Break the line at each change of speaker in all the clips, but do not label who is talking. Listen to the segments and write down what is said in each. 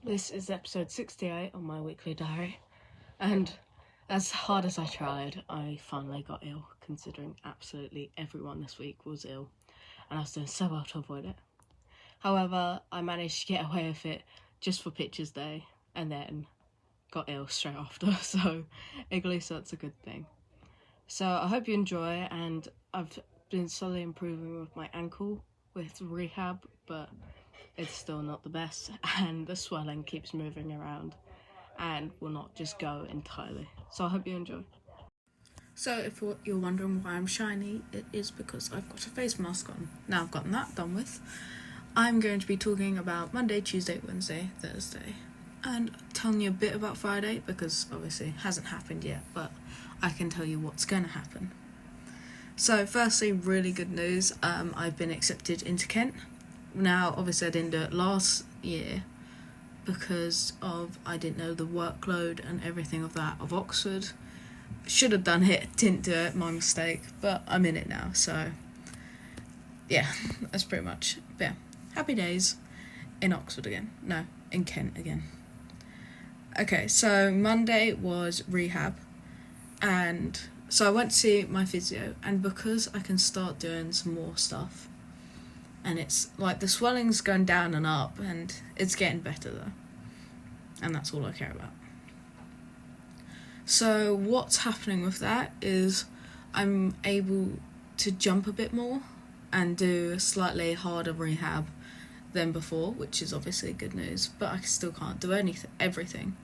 This is episode 68 on my weekly diary, and as hard as I tried, I finally got ill, considering absolutely everyone this week was ill, and I was doing so well to avoid it. However, I managed to get away with it just for Pictures Day, and then got ill straight after, so at least that's a good thing. So I hope you enjoy, and I've been slowly improving with my ankle with rehab, but it's still not the best, and the swelling keeps moving around and will not just go entirely. So I hope you enjoy. So if you're wondering why I'm shiny, it is because I've got a face mask on. Now I've gotten that done with, I'm going to be talking about Monday, Tuesday, Wednesday, Thursday, and telling you a bit about Friday, because obviously it hasn't happened yet, but I can tell you what's going to happen. So firstly, really good news, I've been accepted into Kent. Now, obviously I didn't do it last year because I didn't know the workload and everything of that of Oxford. Should have done it, didn't do it, my mistake, but I'm in it now, so yeah, that's pretty much, yeah, happy days in Oxford again, no, in Kent again. Okay, so Monday was rehab, and so I went to see my physio, and because I can start doing some more stuff, and it's like the swelling's going down and up, and it's getting better though. And that's all I care about. So what's happening with that is I'm able to jump a bit more and do a slightly harder rehab than before, which is obviously good news, but I still can't do everything.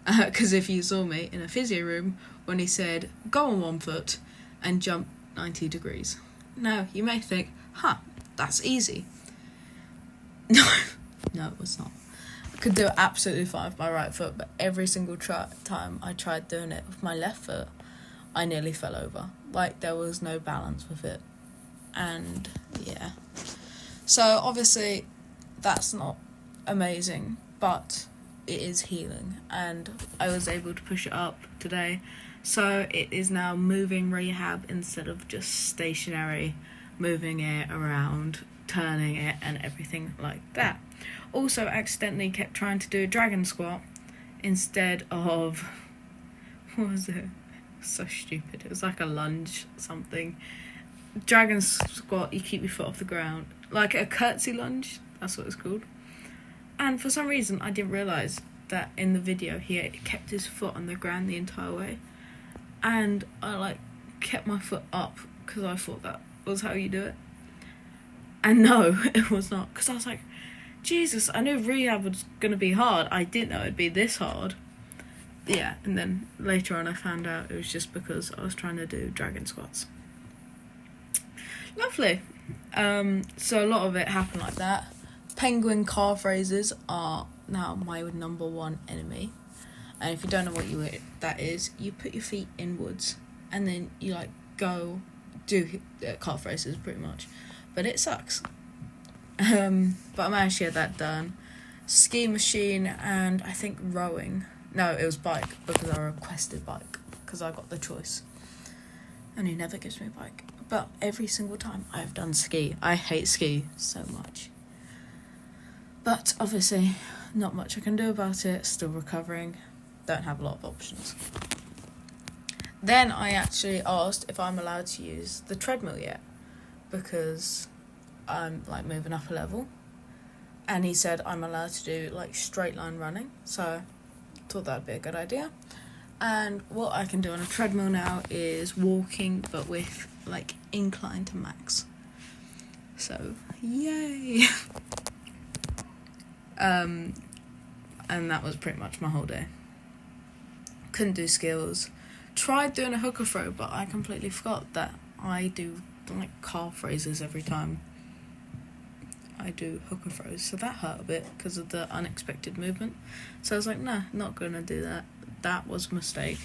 Because if you saw me in a physio room when he said, go on 1 foot and jump 90 degrees. Now, you may think, that's easy. No, it was not. I could do it absolutely fine with my right foot, but every single time I tried doing it with my left foot, I nearly fell over. Like, there was no balance with it. And, yeah. So, obviously, that's not amazing, but it is healing. And I was able to push it up today. So, it is now moving rehab instead of just stationary, moving it around, turning it, and everything like that. Also, accidentally kept trying to do a dragon squat instead of, what was it? So stupid. It was like a lunge something. Dragon squat, you keep your foot off the ground, like a curtsy lunge, that's what it's called. And for some reason I didn't realise that in the video he kept his foot on the ground the entire way, and I kept my foot up because I thought that was how you do it, and no, it was not, because I was like, Jesus, I knew rehab was going to be hard, I didn't know it'd be this hard. Yeah, and then later on I found out it was just because I was trying to do dragon squats. Lovely. So a lot of it happened like that. Penguin calf raises are now my number one enemy. And if you don't know what that is, you put your feet inwards and then you go do calf raises pretty much. But it sucks. But I managed to get that done. Ski machine and I think rowing. No, it was bike because I requested bike because I got the choice. And he never gives me a bike. But every single time I've done ski. I hate ski so much. But obviously, not much I can do about it. Still recovering. Don't have a lot of options. Then I actually asked if I'm allowed to use the treadmill yet, because I'm moving up a level. And he said I'm allowed to do straight line running. So I thought that'd be a good idea. And what I can do on a treadmill now is walking, but with incline to max. So yay. And that was pretty much my whole day. Couldn't do skills. Tried doing a hooker throw, but I completely forgot that I do calf raises every time I do hooker throws. So that hurt a bit because of the unexpected movement. So I was like, nah, not gonna do that. That was a mistake.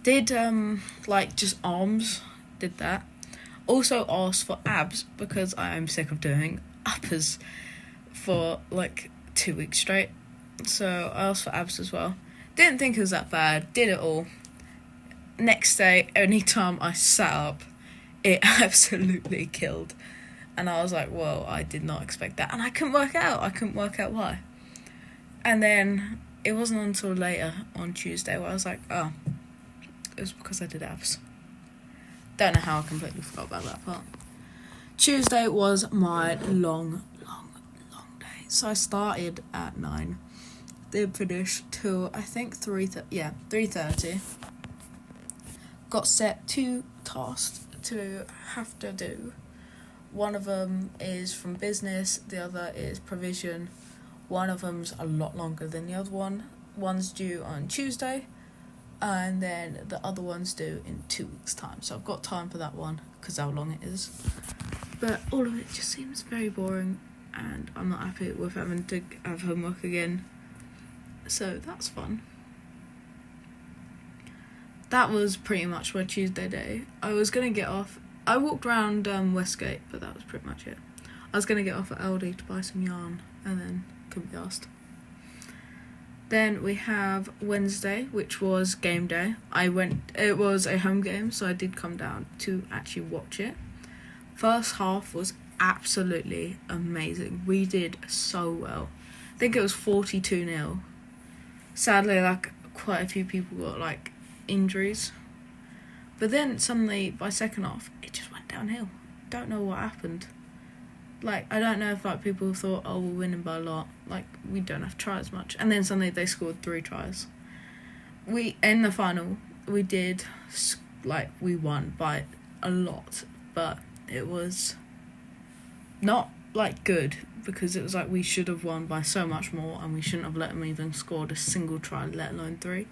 Did just arms, did that. Also asked for abs because I am sick of doing uppers for 2 weeks straight. So I asked for abs as well. Didn't think it was that bad, did it all. Next day, anytime I sat up, it absolutely killed. And I was like, whoa, I did not expect that. And I couldn't work out why. And then it wasn't until later on Tuesday where I was like, oh, it was because I did abs. Don't know how I completely forgot about that part. Tuesday was my long day. So I started at 9. Didn't finish till I think 3:30. Got set 2 tasks to have to do. One of them is from business, the other is provision. One of them's a lot longer than the other one. One's due on Tuesday, and then the other one's due in 2 weeks' time. So I've got time for that one, because how long it is. But all of it just seems very boring, and I'm not happy with having to have homework again. So that's fun. That was pretty much my Tuesday day. I was going to get off. I walked around Westgate, but that was pretty much it. I was going to get off at Aldi to buy some yarn, and then couldn't be asked. Then we have Wednesday, which was game day. It was a home game, so I did come down to actually watch it. First half was absolutely amazing. We did so well. I think it was 42-0. Sadly, quite a few people got injuries. But then suddenly, by second half, it just went downhill. Don't know what happened. I don't know if people thought, oh, we're winning by a lot. We don't have to try as much. And then suddenly they scored 3 tries. In the final, we did, we won by a lot. But it was not, good, because it was we should have won by so much more, and we shouldn't have let them even scored a single try, let alone 3.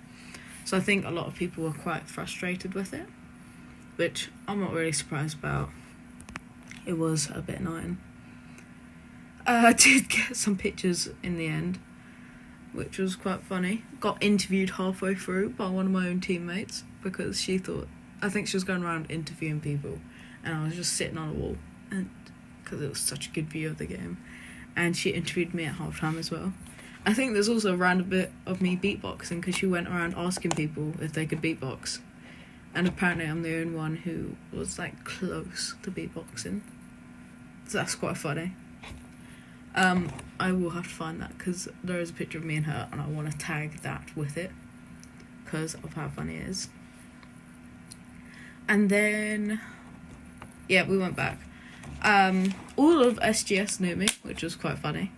So I think a lot of people were quite frustrated with it, which I'm not really surprised about. It was a bit annoying. I did get some pictures in the end, which was quite funny. Got interviewed halfway through by one of my own teammates, because I think she was going around interviewing people, and I was just sitting on a wall, and because it was such a good view of the game, and she interviewed me at halftime as well. I think there's also a random bit of me beatboxing, because she went around asking people if they could beatbox, and apparently I'm the only one who was close to beatboxing, so that's quite funny. I will have to find that, because there is a picture of me and her, and I want to tag that with it because of how funny it is. And then we went back. All of SGS knew me, which was quite funny.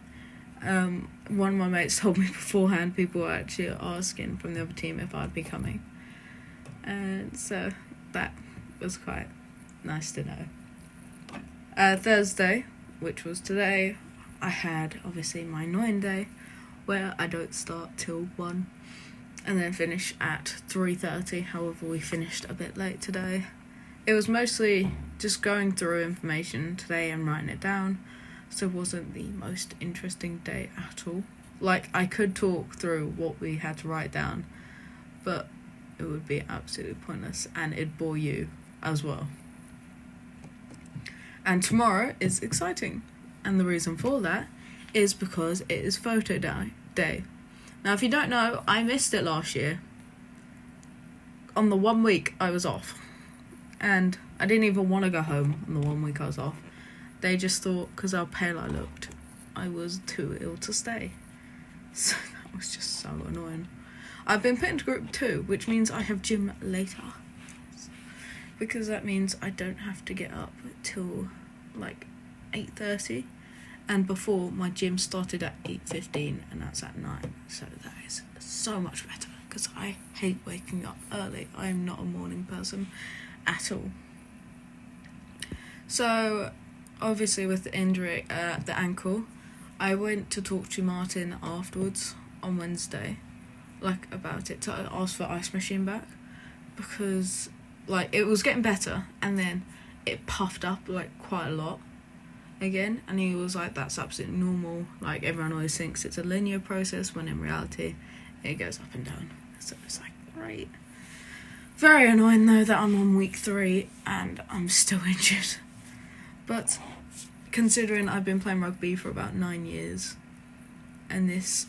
One of my mates told me beforehand people were actually asking from the other team if I'd be coming, and so that was quite nice to know. Thursday, which was today, I had obviously my annoying day where I don't start till 1 and then finish at 3:30. However, we finished a bit late today. It was mostly just going through information today and writing it down, so it wasn't the most interesting day at all. I could talk through what we had to write down, but it would be absolutely pointless, and it'd bore you as well. And tomorrow is exciting, and the reason for that is because it is photo day. Now, if you don't know, I missed it last year. On the 1 week I was off, and I didn't even want to go home on the 1 week I was off. They just thought, because how pale I looked, I was too ill to stay. So that was just so annoying. I've been put into group 2, which means I have gym later, because that means I don't have to get up till 8:30, and before my gym started at 8:15, and that's at 9, so that is so much better, because I hate waking up early. I am not a morning person at all. So obviously with the injury, the ankle, I went to talk to Martin afterwards on Wednesday, about it, to ask for ice machine back, because it was getting better, and then it puffed up quite a lot again, and he was like, that's absolutely normal, everyone always thinks it's a linear process, when in reality it goes up and down. So it's great. Very annoying though that I'm on week 3 and I'm still injured, but considering I've been playing rugby for about 9 years, and this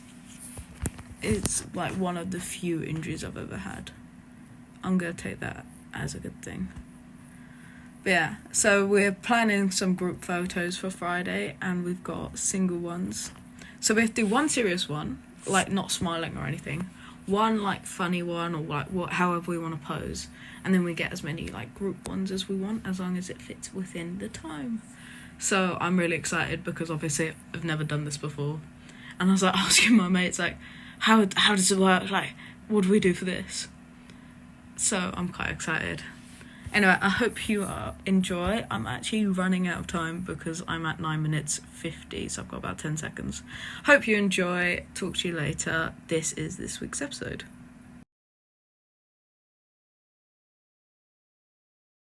is one of the few injuries I've ever had, I'm gonna take that as a good thing. But yeah, so we're planning some group photos for Friday, and we've got single ones. So we have to do one serious one, like not smiling or anything. One like funny one, or like however we want to pose, and then we get as many like group ones as we want, as long as it fits within the time. So I'm really excited because obviously I've never done this before, and I was like asking my mates like, how does it work? Like, what do we do for this? So I'm quite excited. Anyway, I hope you enjoy. I'm actually running out of time because I'm at 9 minutes 50, so I've got about 10 seconds. Hope you enjoy. Talk to you later. This is this week's episode.